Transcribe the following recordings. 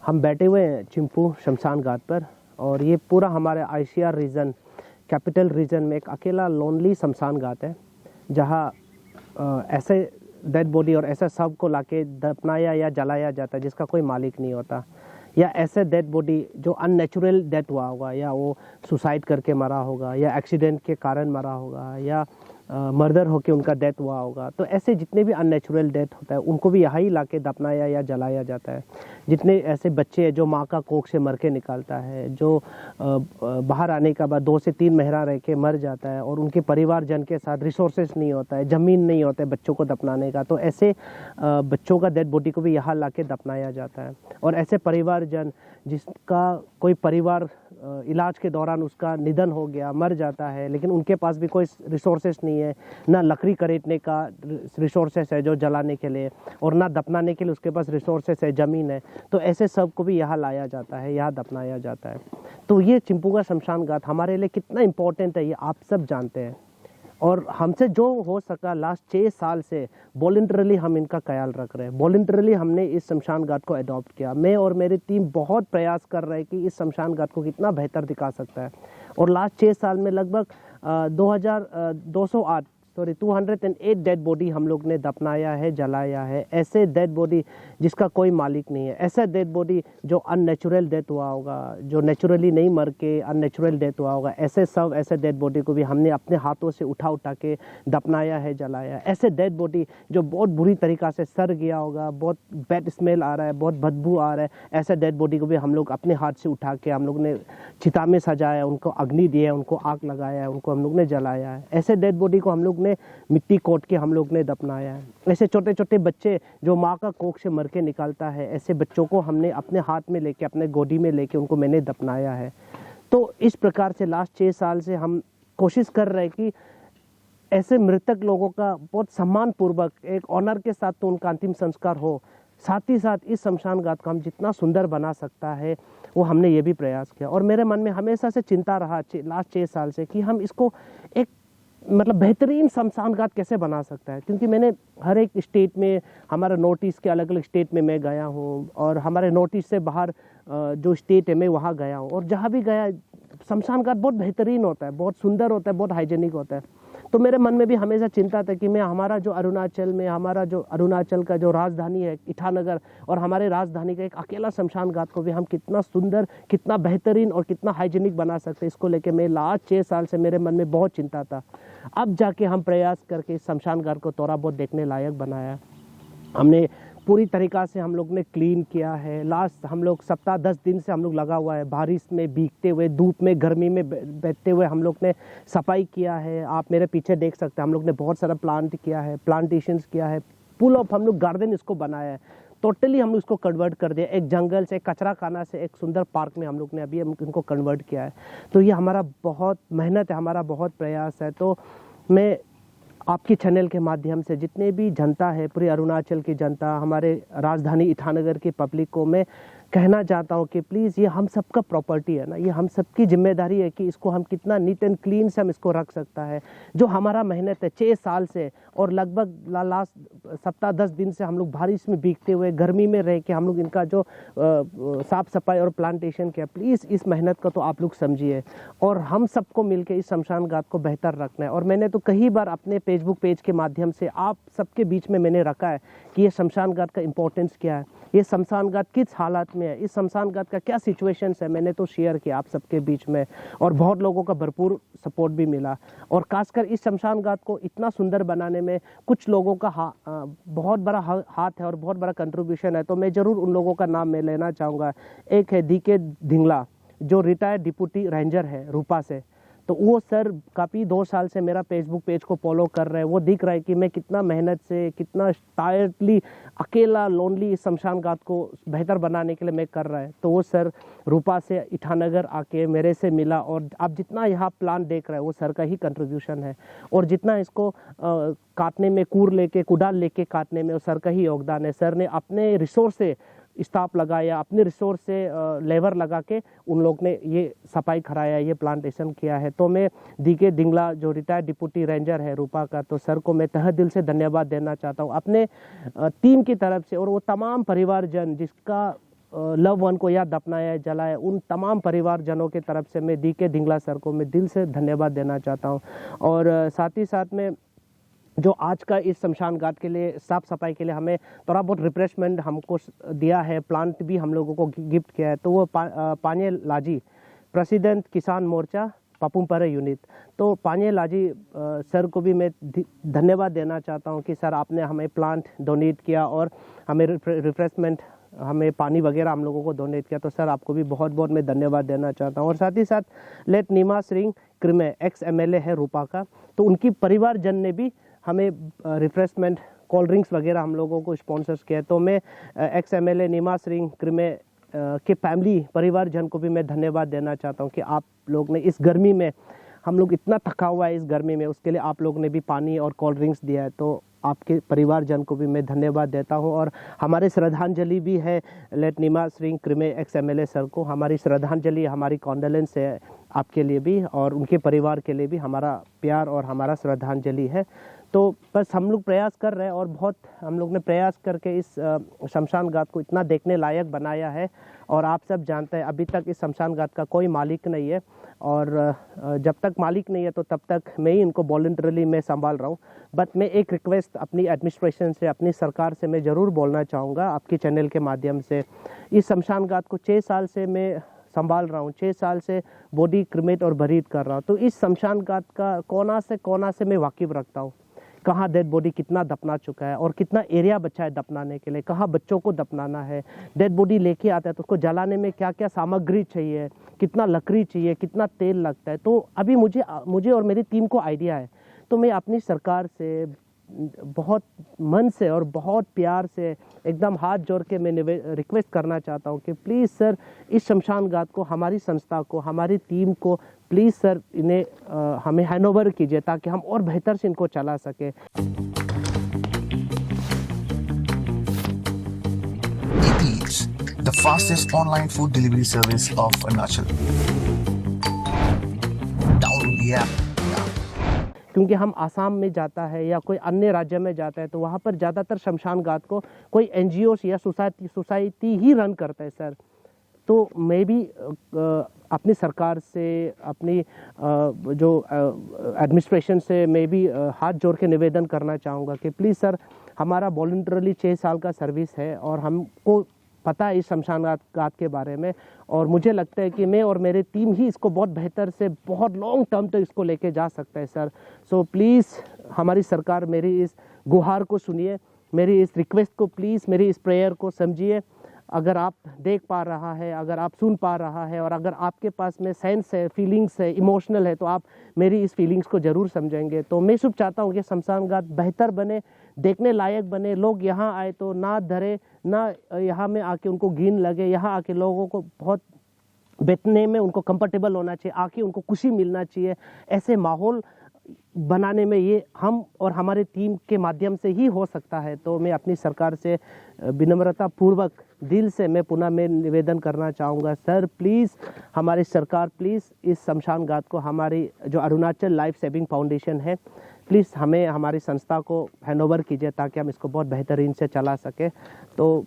हम बैठे हुए हैं चिंपू शमशान घाट पर और ये पूरा हमारे आईसीआर रीजन कैपिटल रीजन में एक अकेला लोनली शमशान घाट है जहाँ ऐसे डेड बॉडी और ऐसे शव को लाके दफनाया या जलाया जाता है जिसका कोई मालिक नहीं होता, या ऐसे डेड बॉडी जो अननेचुरल डेथ हुआ होगा, या वो सुसाइड करके मरा होगा, या एक्सीडेंट के कारण मरा होगा, या मर्डर होके उनका डेथ हुआ होगा। तो ऐसे जितने भी अननेचुरल डेथ होता है उनको भी यहाँ ही लाके दफनाया या जलाया जाता है। जितने ऐसे बच्चे हैं जो माँ का कोख से मर के निकलता है, जो बाहर आने के बाद 2 से 3 महीना रह के मर जाता है और उनके परिवारजन के साथ रिसोर्सेज नहीं होता है, ज़मीन नहीं होता है बच्चों को दफनाने का, तो ऐसे बच्चों का डेड बॉडी को भी यहाँ लाके दफनाया जाता है। और ऐसे परिवारजन जिसका कोई परिवार इलाज के दौरान उसका निधन हो गया, मर जाता है, लेकिन उनके पास भी कोई रिसोर्सेस नहीं है, ना लकड़ी खरीदने का रिसोर्सेस है जो जलाने के लिए, और ना दफनाने के लिए उसके पास रिसोर्सेस है, ज़मीन है, तो ऐसे सब को भी यहाँ लाया जाता है, यहाँ दफनाया जाता है। तो ये चिंपू का शमशान घाट हमारे लिए कितना इम्पोर्टेंट है ये आप सब जानते हैं, और हमसे जो हो सका लास्ट 6 साल से वॉलंटरली हम इनका ख्याल रख रहे हैं। वॉलंटरली हमने इस शमशान घाट को अडॉप्ट किया। मैं और मेरी टीम बहुत प्रयास कर रहे हैं कि इस शमशान घाट को कितना बेहतर दिखा सकता है, और लास्ट 6 साल में लगभग 208 डेड बॉडी हम लोग ने दफनाया है, जलाया है। ऐसे डेड बॉडी जिसका कोई मालिक नहीं है, ऐसे डेड बॉडी जो अननेचुरल डेथ हुआ होगा, जो नेचुरली नहीं मर के अननेचुरल डेथ हुआ होगा, ऐसे डेड बॉडी को भी हमने अपने हाथों से उठा के दफनाया है, जलाया है। ऐसे डेड बॉडी जो बहुत बुरी तरीक़ा से सड़ गया होगा, बहुत बैड स्मेल आ रहा है, बहुत बदबू आ रहा है, ऐसे डेड बॉडी को भी हम लोग अपने हाथ से उठा के हम लोग ने चिता में सजाया, उनको अग्नि दिया, उनको आग लगाया है, उनको हम लोग ने जलाया है। ऐसे डेड बॉडी को हम लोग मिट्टी कोट के हम लोग ने दफनाया है। ऐसे छोटे छोटे बच्चे जो माँ का कोख से मर के निकलता है, ऐसे बच्चों को हमने अपने हाथ में लेके, अपने गोदी में लेके उनको मैंने दफनाया है। तो इस प्रकार से लास्ट 6 साल से हम कोशिश कर रहे हैं कि ऐसे मृतक लोगों का बहुत सम्मान पूर्वक एक ऑनर के साथ तो उनका अंतिम संस्कार हो, साथ ही साथ इस शमशान घाट को हम जितना सुंदर बना सकता है वो हमने ये भी प्रयास किया। और मेरे मन में हमेशा से चिंता रहा लास्ट 6 साल से कि हम इसको एक बेहतरीन शमशान घाट कैसे बना सकता है, क्योंकि मैंने हर एक स्टेट में, हमारे नॉर्थ ईस्ट के अलग अलग स्टेट में मैं गया हूँ, और हमारे नॉर्थ ईस्ट से बाहर जो स्टेट है मैं वहाँ गया हूँ, और जहाँ भी गया शमशान घाट बहुत बेहतरीन होता है, बहुत सुंदर होता है, बहुत हाइजेनिक होता है। तो मेरे मन में भी हमेशा चिंता था कि मैं हमारा जो अरुणाचल का जो राजधानी है ईटानगर, और हमारे राजधानी का एक अकेला शमशान घाट को भी हम कितना सुंदर, कितना बेहतरीन और कितना हाइजेनिक बना सकते हैं, इसको लेके मैं लास्ट 6 साल से मेरे मन में बहुत चिंता था। अब जाके हम प्रयास करके इस शमशान घाट को थोड़ा बहुत देखने लायक बनाया। हमने पूरी तरीक़ा से हम लोग ने क्लीन किया है। लास्ट हम लोग सप्ताह 10 दिन से हम लोग लगा हुआ है, बारिश में भीगते हुए, धूप में, गर्मी में बैठते हुए हम लोग ने सफाई किया है। आप मेरे पीछे देख सकते हैं, हम लोग ने बहुत सारा प्लांट किया है, प्लांटेशंस किया है, फुल ऑफ हम लोग गार्डन इसको बनाया है। टोटली हम लोग इसको कन्वर्ट कर दिया, एक जंगल से, कचरा खाना से एक सुंदर पार्क में हम लोग ने अभी इनको कन्वर्ट किया है। तो ये हमारा बहुत मेहनत है, हमारा बहुत प्रयास है। तो मैं आपकी चैनल के माध्यम से जितने भी जनता है, पूरी अरुणाचल की जनता, हमारे राजधानी ईटानगर की पब्लिक को मैं कहना चाहता हूँ कि प्लीज़ ये हम सबका प्रॉपर्टी है ना, ये हम सबकी जिम्मेदारी है कि इसको हम कितना नीट एंड क्लीन से हम इसको रख सकता है। जो हमारा मेहनत है 6 साल से, और लगभग लास्ट सप्ताह 10 दिन से हम लोग बारिश में भीगते हुए, गर्मी में रह के हम लोग इनका जो साफ़ सफाई और प्लांटेशन किया, प्लीज़ इस मेहनत को तो आप लोग समझिए, और हम सबको मिलकर इस शमशान घाट को बेहतर रखना है। और मैंने तो कई बार अपने फेसबुक पेज के माध्यम से आप सबके बीच में मैंने रखा है कि ये शमशान घाट का इम्पोर्टेंस क्या है, ये शमशान घाट किस हालत में है, इस शमशान घाट का क्या सिचुएशंस है, मैंने तो शेयर किया आप सबके बीच में, और बहुत लोगों का भरपूर सपोर्ट भी मिला। और खासकर इस शमशान घाट को इतना सुंदर बनाने में कुछ लोगों का बहुत बड़ा हाथ है और बहुत बड़ा कंट्रीब्यूशन है। तो मैं ज़रूर उन लोगों का नाम मैं लेना चाहूँगा। एक है DK धिंगला, जो रिटायर्ड डिप्टी रेंजर है रूपा से। तो वो सर काफ़ी 2 साल से मेरा फेसबुक पेज को फॉलो कर रहे हैं। वो दिख रहा है कि मैं कितना मेहनत से, कितना टायर्डली, अकेला लोनली इस शमशान घाट को बेहतर बनाने के लिए मैं कर रहा है। तो वो सर रूपा से ईटानगर आके मेरे से मिला, और आप जितना यहाँ प्लान देख रहे हैं वो सर का ही कंट्रीब्यूशन है, और जितना इसको काटने में, कुदाल लेके काटने में वो सर का ही योगदान है। सर ने अपने रिसोर्स से स्टाफ लगाया, अपने रिसोर्स से लेबर लगा के उन लोग ने ये सफाई कराया, ये प्लांटेशन किया है। तो मैं DK धिंगला जो रिटायर्ड डिप्टी रेंजर है रूपा का, तो सर को मैं तहे दिल से धन्यवाद देना चाहता हूँ अपने टीम की तरफ से, और वो तमाम परिवारजन जिसका लव वन को या दफनाया जलाया, उन तमाम परिवारजनों के तरफ से मैं DK धिंगला सर को मैं दिल से धन्यवाद देना चाहता हूँ। और साथ ही साथ में जो आज का इस शमशान घाट के लिए साफ़ सफाई के लिए हमें थोड़ा बहुत रिफ्रेशमेंट हमको दिया है, प्लांट भी हम लोगों को गिफ्ट किया है, तो वो पान्ये लाजी प्रेसिडेंट किसान मोर्चा पापुमपारे यूनिट, तो पान्ये लाजी सर को भी मैं धन्यवाद देना चाहता हूँ कि सर आपने हमें प्लांट डोनेट किया और हमें रिफ्रेशमेंट, हमें पानी वगैरह हम लोगों को डोनेट किया, तो सर आपको भी बहुत बहुत मैं धन्यवाद देना चाहता हूँ। और साथ ही साथ लेट नीमा सिंह क्रिमे एक्स MLA है रूपा का, तो उनकी परिवारजन ने भी हमें रिफ्रेशमेंट कोल्ड ड्रिंक्स वगैरह हम लोगों को स्पॉन्सर्स किया, तो मैं एक्स MLA नीमा सिंह क्रिमे के फैमिली परिवारजन को भी मैं धन्यवाद देना चाहता हूँ कि आप लोग ने इस गर्मी में, हम लोग इतना थका हुआ है इस गर्मी में, उसके लिए आप लोग ने भी पानी और कोल्ड ड्रिंक्स दिया है, तो आपके परिवारजन को भी मैं धन्यवाद देता हूं। और हमारे श्रद्धांजलि भी है लेट नीमा सिंह क्रिमे एक्स MLA सर को, हमारी श्रद्धांजलि, हमारी कॉन्डोलेंस है आपके लिए भी और उनके परिवार के लिए भी हमारा प्यार और हमारा श्रद्धांजलि है। तो बस हम लोग प्रयास कर रहे हैं और बहुत हम लोग ने प्रयास करके इस शमशान घाट को इतना देखने लायक बनाया है। और आप सब जानते हैं अभी तक इस शमशान घाट का कोई मालिक नहीं है, और जब तक मालिक नहीं है तो तब तक मैं ही इनको वॉलंटरली मैं संभाल रहा हूँ। बट मैं एक रिक्वेस्ट अपनी एडमिनिस्ट्रेशन से, अपनी सरकार से मैं ज़रूर बोलना चाहूँगा आपके चैनल के माध्यम से, इस शमशान घाट को 6 साल से मैं संभाल रहा हूँ, 6 साल से बॉडी क्रिमेट और बरीड कर रहा हूँ, तो इस शमशान घाट का कोना से मैं वाकिफ़ रखता हूँ, कहाँ डेड बॉडी कितना दफना चुका है और कितना एरिया बचा है दफनाने के लिए, कहाँ बच्चों को दफनाना है, डेड बॉडी लेके आता है तो उसको जलाने में क्या क्या सामग्री चाहिए, कितना लकड़ी चाहिए, कितना तेल लगता है। तो अभी मुझे और मेरी टीम को आइडिया है, तो मैं अपनी सरकार से बहुत मन से और बहुत प्यार से एकदम हाथ जोड़ के मैं रिक्वेस्ट करना चाहता हूँ कि प्लीज़ सर इस शमशान घाट को, हमारी संस्था को, हमारी टीम को प्लीज़ सर इन्हें हमें हैंडओवर कीजिए ताकि हम और बेहतर से इनको चला सके। The fastest online food delivery service of Arunachal. Download the app. क्योंकि हम आसाम में जाता है या कोई अन्य राज्य में जाता है तो वहाँ पर ज़्यादातर शमशान घाट को कोई NGOs या सोसाइटी ही रन करता है सर। तो मैं भी अपनी सरकार से, अपनी जो एडमिनिस्ट्रेशन से मैं भी हाथ जोड़ के निवेदन करना चाहूँगा कि प्लीज़ सर हमारा वॉलंटरली 6 साल का सर्विस है और हमको पता है इस शमशान घाट के बारे में, और मुझे लगता है कि मैं और मेरी टीम ही इसको बहुत बेहतर से, बहुत लॉन्ग टर्म तक इसको लेके जा सकता है सर। सो प्लीज़ हमारी सरकार मेरी इस गुहार को सुनिए, मेरी इस रिक्वेस्ट को प्लीज़, मेरी इस प्रेयर को समझिए। अगर आप देख पा रहा है, अगर आप सुन पा रहा है और अगर आपके पास में सेंस है, फीलिंग्स है, इमोशनल है, तो आप मेरी इस फीलिंग्स को ज़रूर समझेंगे। तो मैं सिर्फ चाहता हूँ कि शमशान घाट बेहतर बने, देखने लायक बने, लोग यहाँ आए तो ना डरे, ना यहाँ में आके उनको घिन लगे, यहाँ आके लोगों को बहुत बैठने में उनको कंफर्टेबल होना चाहिए, आके उनको खुशी मिलना चाहिए। ऐसे माहौल बनाने में ये हम और हमारे टीम के माध्यम से ही हो सकता है। तो मैं अपनी सरकार से विनम्रता पूर्वक दिल से मैं पुनः निवेदन करना चाहूँगा, सर प्लीज़ हमारी सरकार प्लीज़ इस शमशान घाट को, हमारी जो अरुणाचल लाइफ सेविंग फाउंडेशन है, प्लीज़ हमें, हमारी संस्था को हैंडओवर कीजिए ताकि हम इसको बहुत बेहतरीन से चला सकें। तो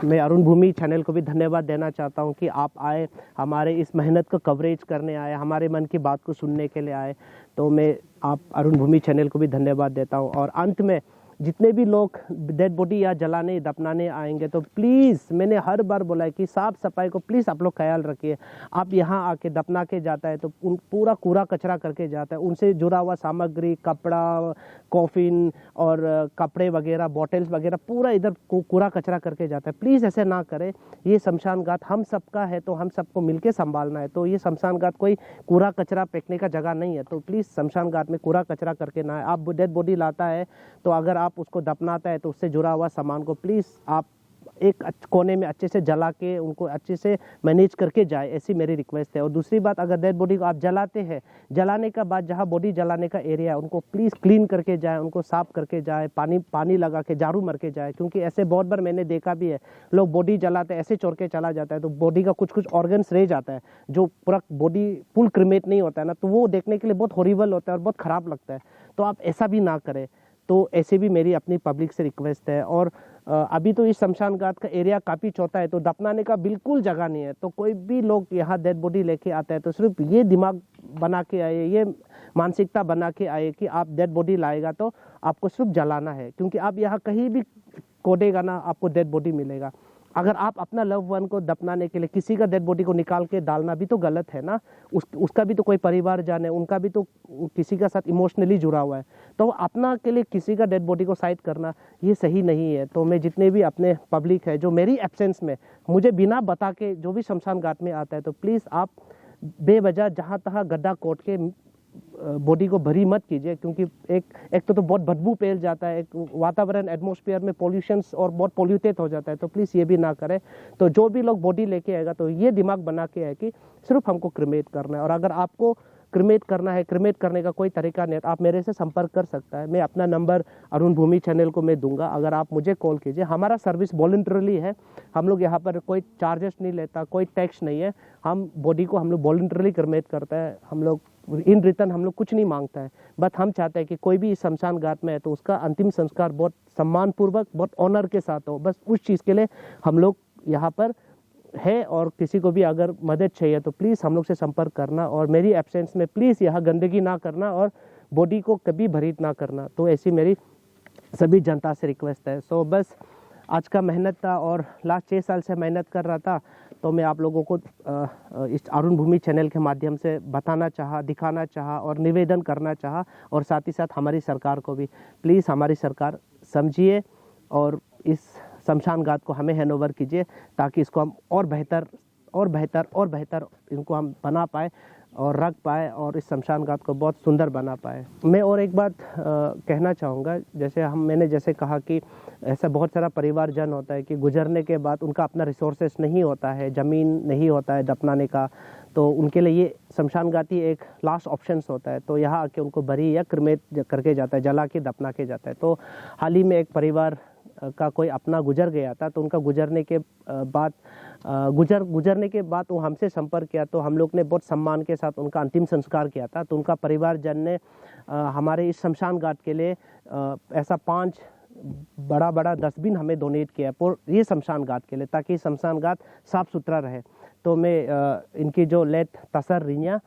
मैं अरुण भूमि चैनल को भी धन्यवाद देना चाहता हूं कि आप आए, हमारे इस मेहनत को कवरेज करने आए, हमारे मन की बात को सुनने के लिए आए। तो मैं आप अरुण भूमि चैनल को भी धन्यवाद देता हूं। और अंत में जितने भी लोग डेड बॉडी या जलाने, दफनाने आएंगे तो प्लीज़, मैंने हर बार बोला है कि साफ़ सफाई को प्लीज़ आप लोग ख्याल रखिए। आप यहाँ आके दफना के जाता है तो पूरा कूड़ा कचरा करके जाता है, उनसे जुड़ा हुआ सामग्री, कपड़ा, कॉफिन और कपड़े वगैरह, बॉटल्स वगैरह पूरा इधर कूड़ा कचरा करके जाता है। प्लीज़ ऐसे ना करें। ये शमशान घाट हम सबका है तो हम सबको मिलके संभालना है। तो ये शमशान घाट कोई कूड़ा कचरा फेंकने का जगह नहीं है। तो प्लीज़ शमशान घाट में कूड़ा कचरा करके ना आए। आप डेड बॉडी लाता है तो अगर आप उसको दफनाता है तो उससे जुड़ा हुआ सामान को प्लीज़ आप एक कोने में अच्छे से जला के उनको अच्छे से मैनेज करके जाए, ऐसी मेरी रिक्वेस्ट है। और दूसरी बात, अगर डेड बॉडी को आप जलाते हैं, जलाने का बाद जहाँ बॉडी जलाने का एरिया है उनको प्लीज़ क्लीन करके जाए, उनको साफ करके जाए, पानी लगा के झाड़ू मार के जाए। क्योंकि ऐसे बहुत बार मैंने देखा भी है, लोग बॉडी जलाते ऐसे छोड़ के चला जाता है तो बॉडी का कुछ ऑर्गन्स रह जाता है, जो पूरा बॉडी फुल क्रिमेट नहीं होता है ना, तो वो देखने के लिए बहुत हॉरिबल होता है और बहुत ख़राब लगता है। तो आप ऐसा भी ना करें। तो ऐसे भी मेरी अपनी पब्लिक से रिक्वेस्ट है। और अभी तो इस शमशान घाट का एरिया काफ़ी छोटा है, तो दफनाने का बिल्कुल जगह नहीं है। तो कोई भी लोग यहाँ डेड बॉडी लेके आता है तो सिर्फ ये दिमाग बना के आए, ये मानसिकता बना के आए कि आप डेड बॉडी लाएगा तो आपको सिर्फ जलाना है, क्योंकि आप यहाँ कहीं भी कोडेगा ना आपको डेड बॉडी मिलेगा। अगर आप अपना लव वन को दफनाने के लिए किसी का डेड बॉडी को निकाल के डालना भी तो गलत है ना। उसका भी तो कोई परिवार जान है, उनका भी तो किसी का साथ इमोशनली जुड़ा हुआ है, तो अपना के लिए किसी का डेड बॉडी को साइड करना ये सही नहीं है। तो मैं जितने भी अपने पब्लिक है जो मेरी एब्सेंस में मुझे बिना बता के जो भी शमशान घाट में आता है, तो प्लीज़ आप बेवजह जहाँ तहाँ गड्ढा कोट के बॉडी को भरी मत कीजिए, क्योंकि एक तो बहुत बदबू फैल जाता है, एक वातावरण एटमॉस्फेयर में पॉल्यूशंस और बहुत पॉल्यूटेड हो जाता है। तो प्लीज़ ये भी ना करें। तो जो भी लोग बॉडी लेके आएगा तो ये दिमाग बना के है कि सिर्फ हमको क्रिमेट करना है, और अगर आपको क्रिमेट करना है, क्रिमेट करने का कोई तरीका नहीं है तो आप मेरे से संपर्क कर सकता है। मैं अपना नंबर अरुण भूमि चैनल को मैं दूंगा, अगर आप मुझे कॉल कीजिए। हमारा सर्विस वॉलंटरली है, हम लोग यहाँ पर कोई चार्जेस नहीं लेता, कोई टैक्स नहीं है। हम बॉडी को हम लोग वॉलंटरली क्रिमेट करता है, हम लोग इन रिटर्न हम लोग कुछ नहीं मांगता है। बट हम चाहते हैं कि कोई भी इस शमशान घाट में है तो उसका अंतिम संस्कार बहुत सम्मानपूर्वक, बहुत ऑनर के साथ हो। बस उस चीज़ के लिए हम लोग यहाँ पर है, और किसी को भी अगर मदद चाहिए तो प्लीज़ हम लोग से संपर्क करना, और मेरी एब्सेंस में प्लीज़ यहाँ गंदगी ना करना और बॉडी को कभी भरित ना करना। तो ऐसी मेरी सभी जनता से रिक्वेस्ट है। सो बस आज का मेहनत था, और लास्ट 6 साल से मेहनत कर रहा था, तो मैं आप लोगों को इस अरुण भूमि चैनल के माध्यम से बताना चाहा, दिखाना चाहा और निवेदन करना चाहा, और साथ ही साथ हमारी सरकार को भी प्लीज़ हमारी सरकार समझिए और इस शमशान घाट को हमें हैंडओवर कीजिए, ताकि इसको हम और बेहतर और बेहतर और बेहतर इनको हम बना पाए और रख पाए, और इस शमशान घाट को बहुत सुंदर बना पाए। मैं और एक बात कहना चाहूँगा, जैसे मैंने जैसे कहा कि ऐसा बहुत सारा परिवार जन होता है कि गुजरने के बाद उनका अपना रिसोर्सेस नहीं होता है, ज़मीन नहीं होता है दफनाने का, तो उनके लिए ये शमशान घाट ही एक लास्ट ऑप्शन होता है। तो यहाँ आके उनको भरी या क्रिमेट करके जाता है, जला के दफना के जाता है। तो हाल ही में एक परिवार का कोई अपना गुजर गया था, तो उनका गुजरने के बाद वो हमसे संपर्क किया, तो हम लोग ने बहुत सम्मान के साथ उनका अंतिम संस्कार किया था। तो उनका परिवारजन ने हमारे इस शमशान घाट के लिए ऐसा 5 बड़ा डस्टबिन हमें डोनेट किया पर ये शमशान घाट के लिए, ताकि शमशान घाट साफ़ सुथरा रहे। तो मैं इनकी जो लेट तसर रिनिया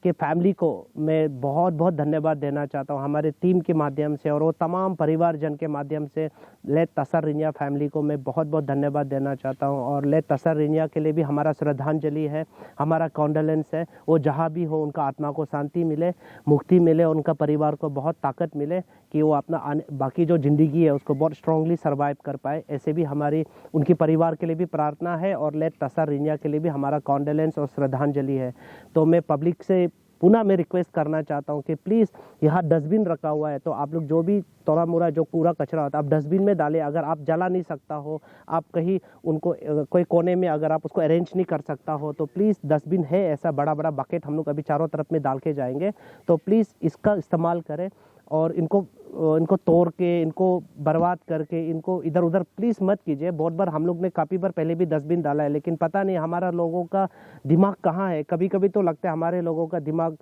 के फैमिली को मैं बहुत बहुत धन्यवाद देना चाहता हूँ, हमारे टीम के माध्यम से, और वो तमाम परिवारजन के माध्यम से लेट तसर रिनिया फैमिली को मैं बहुत बहुत धन्यवाद देना चाहता हूँ। और लेट तसर रिनिया के लिए भी हमारा श्रद्धांजलि है, हमारा कॉन्डोलेंस है। वो जहाँ भी हो उनका आत्मा को शांति मिले, मुक्ति मिले, और उनका परिवार को बहुत ताकत मिले कि वो अपना बाकी जो ज़िंदगी है उसको बहुत स्ट्रांगली सर्वाइव कर पाए। ऐसे भी हमारी उनके परिवार के लिए भी प्रार्थना है, और लेट तसर रिनिया के लिए भी हमारा कॉन्डोलेंस और श्रद्धांजलि है। तो मैं पब्लिक से पुनः मैं रिक्वेस्ट करना चाहता हूँ कि प्लीज़ यहाँ डस्टबिन रखा हुआ है, तो आप लोग जो भी थोड़ा मोड़ा जो कूड़ा कचरा होता है आप डस्टबिन में डालें। अगर आप जला नहीं सकता हो, आप कहीं उनको कोई कोने में अगर आप उसको अरेंज नहीं कर सकता हो, तो प्लीज़ डस्टबिन है, ऐसा बड़ा बकेट हम लोग अभी चारों तरफ में डाल के जाएंगे, तो प्लीज़ इसका इस्तेमाल करें। और इनको तोड़ के, इनको बर्बाद करके, इनको इधर उधर प्लीज़ मत कीजिए। बहुत बार हम लोग ने काफ़ी बार पहले भी डस्टबिन डाला है, लेकिन पता नहीं हमारा लोगों का दिमाग कहाँ है। कभी कभी तो लगता है हमारे लोगों का दिमाग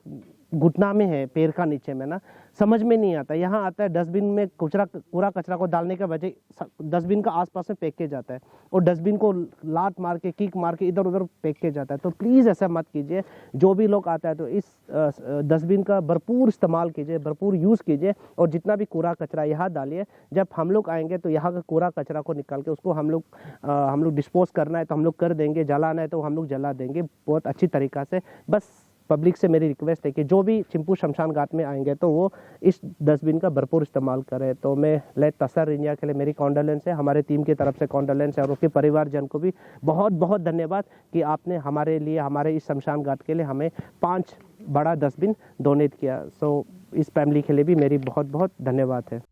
घुटना में है, पैर का नीचे में ना, समझ में नहीं आता। यहाँ आता है डस्टबिन में कूड़ा कचरा को डालने के वजह डस्टबिन का आसपास में फेंक के जाता है, और डस्टबिन को लात मार के, किक मार के इधर उधर फेंक के जाता है। तो प्लीज़ ऐसा मत कीजिए। जो भी लोग आता है तो इस डस्टबिन का भरपूर इस्तेमाल कीजिए, भरपूर यूज़ कीजिए, और जितना भी कूड़ा कचरा यहाँ डालिए। जब हम लोग आएंगे तो यहाँ का कूड़ा कचरा को निकाल के उसको हम लोग डिस्पोज करना है तो हम लोग कर देंगे, जलाना है तो हम लोग जला देंगे बहुत अच्छी तरीक़ा से। बस पब्लिक से मेरी रिक्वेस्ट है कि जो भी चिंपू शमशान घाट में आएंगे तो वो इस डस्टबिन का भरपूर इस्तेमाल करें। तो मैं लेट तसर रिनिया के लिए मेरी कॉन्डोलेंस है, हमारे टीम की तरफ से कॉन्डोलेंस है, और उसके परिवारजन को भी बहुत बहुत धन्यवाद कि आपने हमारे लिए, हमारे इस शमशान घाट के लिए हमें 5 बड़ा डस्टबिन डोनेट किया। सो इस फैमिली के लिए भी मेरी बहुत बहुत धन्यवाद है।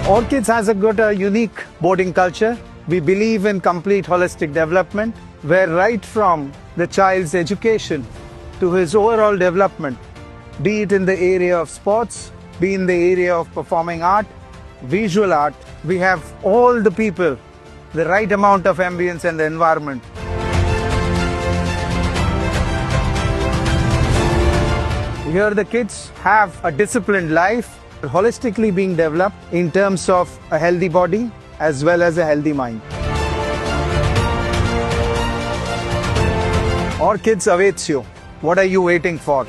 Orchids has got a unique boarding culture. We believe in complete holistic development, where right from the child's education to his overall development, be it in the area of sports, be in the area of performing art, visual art, we have all the people, the right amount of ambience and the environment. Here the kids have a disciplined life, holistically being developed in terms of a healthy body as well as a healthy mind. Orchids awaits you. What are you waiting for?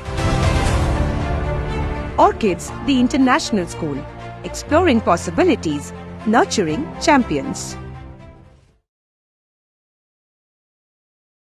Orchids, the International School. Exploring possibilities, nurturing champions.